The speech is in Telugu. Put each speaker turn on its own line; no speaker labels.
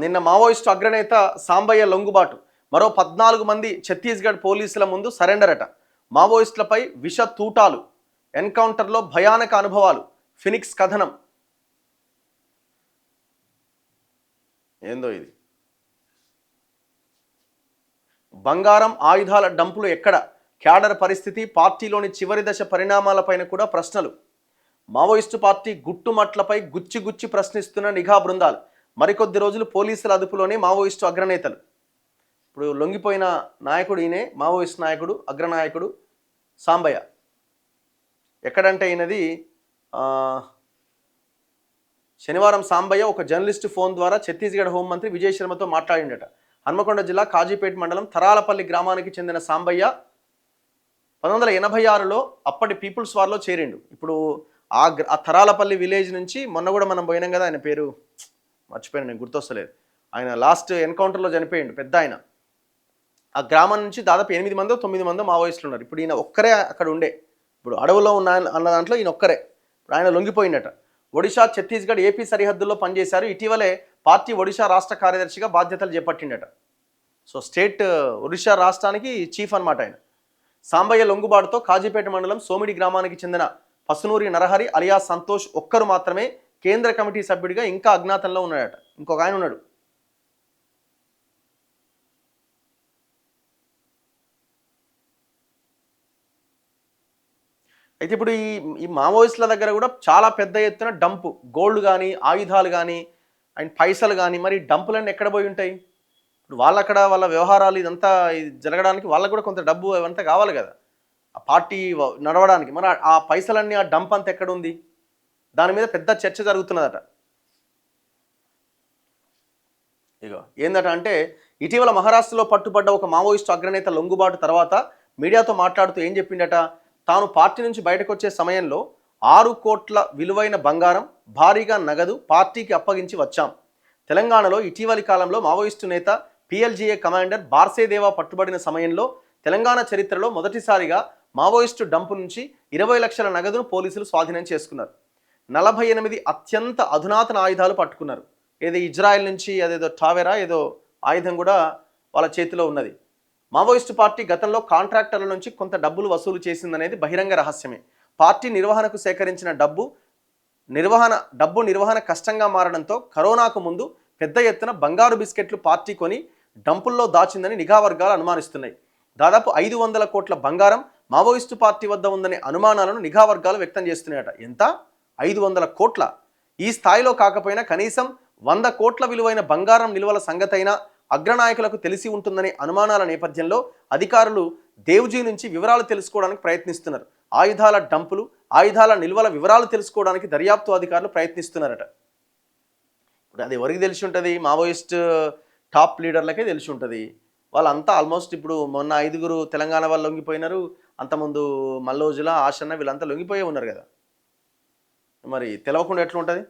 నిన్న మావోయిస్టు అగ్రనేత సాంబయ్య లొంగుబాటు మరో 14 మంది ఛత్తీస్గఢ్ పోలీసుల ముందు సరెండర్ అట. మావోయిస్టులపై విష తూటాలు, ఎన్కౌంటర్లో భయానక అనుభవాలు, ఫినిక్స్ కథనం. ఏందో ఇది. బంగారం ఆయుధాల డంపులు ఎక్కడ, క్యాడర్ పరిస్థితి, పార్టీలోని చివరి దశ పరిణామాలపైన కూడా ప్రశ్నలు. మావోయిస్టు పార్టీ గుట్టుమట్లపై గుచ్చి ప్రశ్నిస్తున్న నిఘా బృందాలు. మరికొద్ది రోజులు పోలీసుల అదుపులోనే మావోయిస్టు అగ్రనేతలు. ఇప్పుడు లొంగిపోయిన నాయకుడు ఈయనే, మావోయిస్టు నాయకుడు, అగ్రనాయకుడు సాంబయ్య. ఎక్కడంటే ఈయనది శనివారం సాంబయ్య ఒక జర్నలిస్టు ఫోన్ ద్వారా ఛత్తీస్గఢ్ హోంమంత్రి విజయ్ శర్మతో మాట్లాడిండట. హన్మకొండ జిల్లా కాజీపేట మండలం తరాలపల్లి గ్రామానికి చెందిన సాంబయ్య 1986లో అప్పటి పీపుల్స్ వార్లో చేరిండు. ఇప్పుడు ఆ తరాలపల్లి విలేజ్ నుంచి మొన్న కూడా మనం పోయినాం కదా, ఆయన పేరు మర్చిపోయాను, నేను గుర్తొస్తలేదు. ఆయన లాస్ట్ ఎన్కౌంటర్లో చనిపోయిండు, పెద్ద ఆయన. ఆ గ్రామం నుంచి దాదాపు 8 మందో 9 మందో మావోయిస్టులు ఉన్నారు. ఇప్పుడు ఈయన ఒక్కరే అక్కడ ఉండే, ఇప్పుడు అడవులో ఉన్న అన్న దాంట్లో ఈయన ఒక్కరే. ఇప్పుడు ఆయన లొంగిపోయిందట. ఒడిశా, ఛత్తీస్గఢ్, ఏపీ సరిహద్దుల్లో పనిచేశారు. ఇటీవలే పార్టీ ఒడిశా రాష్ట్ర కార్యదర్శిగా బాధ్యతలు చేపట్టిండట. సో స్టేట్ ఒడిశా రాష్ట్రానికి చీఫ్ అనమాట ఆయన. సాంబయ్య లొంగుబాటుతో కాజీపేట మండలం సోమిడి గ్రామానికి చెందిన పసునూరి నరహరి అలియా సంతోష్ ఒక్కరు మాత్రమే కేంద్ర కమిటీ సభ్యుడిగా ఇంకా అజ్ఞాతంలో ఉన్నాడట. ఇంకొక ఆయన ఉన్నాడు. అయితే ఇప్పుడు ఈ మావోయిస్టుల దగ్గర కూడా చాలా పెద్ద ఎత్తున డంపు, గోల్డ్ కానీ, ఆయుధాలు కానీ, అండ్ పైసలు కానీ, మరి డంపులన్నీ ఎక్కడ పోయి ఉంటాయి? ఇప్పుడు వాళ్ళక్కడ వాళ్ళ వ్యవహారాలు ఇదంతా జరగడానికి వాళ్ళకు కూడా కొంత డబ్బు అవంతా కావాలి కదా, ఆ పార్టీ నడవడానికి. మరి ఆ పైసలన్నీ, ఆ డంప్ అంతా ఎక్కడ ఉంది? దాని మీద పెద్ద చర్చ జరుగుతున్నదట. ఇగో ఏందట అంటే, ఇటీవల మహారాష్ట్రలో పట్టుబడ్డ ఒక మావోయిస్టు అగ్రనేత లొంగుబాటు తర్వాత మీడియాతో మాట్లాడుతూ ఏం చెప్పిండట, తాను పార్టీ నుంచి బయటకు వచ్చే సమయంలో 6 కోట్ల విలువైన బంగారం, భారీగా నగదు పార్టీకి అప్పగించి వచ్చాం. తెలంగాణలో ఇటీవలి కాలంలో మావోయిస్టు నేత పిఎల్జీఏ కమాండర్ బార్సేదేవా పట్టుబడిన సమయంలో తెలంగాణ చరిత్రలో మొదటిసారిగా మావోయిస్టు డంపు నుంచి 20 లక్షల నగదును పోలీసులు స్వాధీనం చేసుకున్నారు. 48 అత్యంత అధునాతన ఆయుధాలు పట్టుకున్నారు. ఏదో ఇజ్రాయెల్ నుంచి అదేదో టావెరా ఏదో ఆయుధం కూడా వాళ్ళ చేతిలో ఉన్నది. మావోయిస్టు పార్టీ గతంలో కాంట్రాక్టర్ల నుంచి కొంత డబ్బులు వసూలు చేసిందనేది బహిరంగ రహస్యమే. పార్టీ నిర్వహణకు సేకరించిన డబ్బు నిర్వహణ కష్టంగా మారడంతో కరోనాకు ముందు పెద్ద ఎత్తున బంగారు బిస్కెట్లు పార్టీ కొని డంపుల్లో దాచిందని నిఘా వర్గాలు అనుమానిస్తున్నాయి. దాదాపు 500 కోట్ల బంగారం మావోయిస్టు పార్టీ వద్ద ఉందనే అనుమానాలను నిఘా వర్గాలు వ్యక్తం చేస్తున్నాయట. ఎంత? 500 కోట్ల. ఈ స్థాయిలో కాకపోయినా కనీసం 100 కోట్ల విలువైన బంగారం నిల్వల సంగతైనా అగ్రనాయకులకు తెలిసి ఉంటుందనే అనుమానాల నేపథ్యంలో అధికారులు దేవ్జీ నుంచి వివరాలు తెలుసుకోవడానికి ప్రయత్నిస్తున్నారు. ఆయుధాల డంపులు, ఆయుధాల నిల్వల వివరాలు తెలుసుకోవడానికి దర్యాప్తు అధికారులు ప్రయత్నిస్తున్నారట. ఇప్పుడు అది ఎవరికి తెలిసి ఉంటుంది? మావోయిస్ట్ టాప్ లీడర్లకే తెలిసి ఉంటుంది. వాళ్ళంతా ఆల్మోస్ట్ ఇప్పుడు మొన్న 5 తెలంగాణ వాళ్ళు లొంగిపోయినారు. అంతకుముందు మల్లోజుల, ఆశన్న వీళ్ళంతా లొంగిపోయే ఉన్నారు కదా. మరి తెలవకుండా ఎట్లా ఉంటుంది?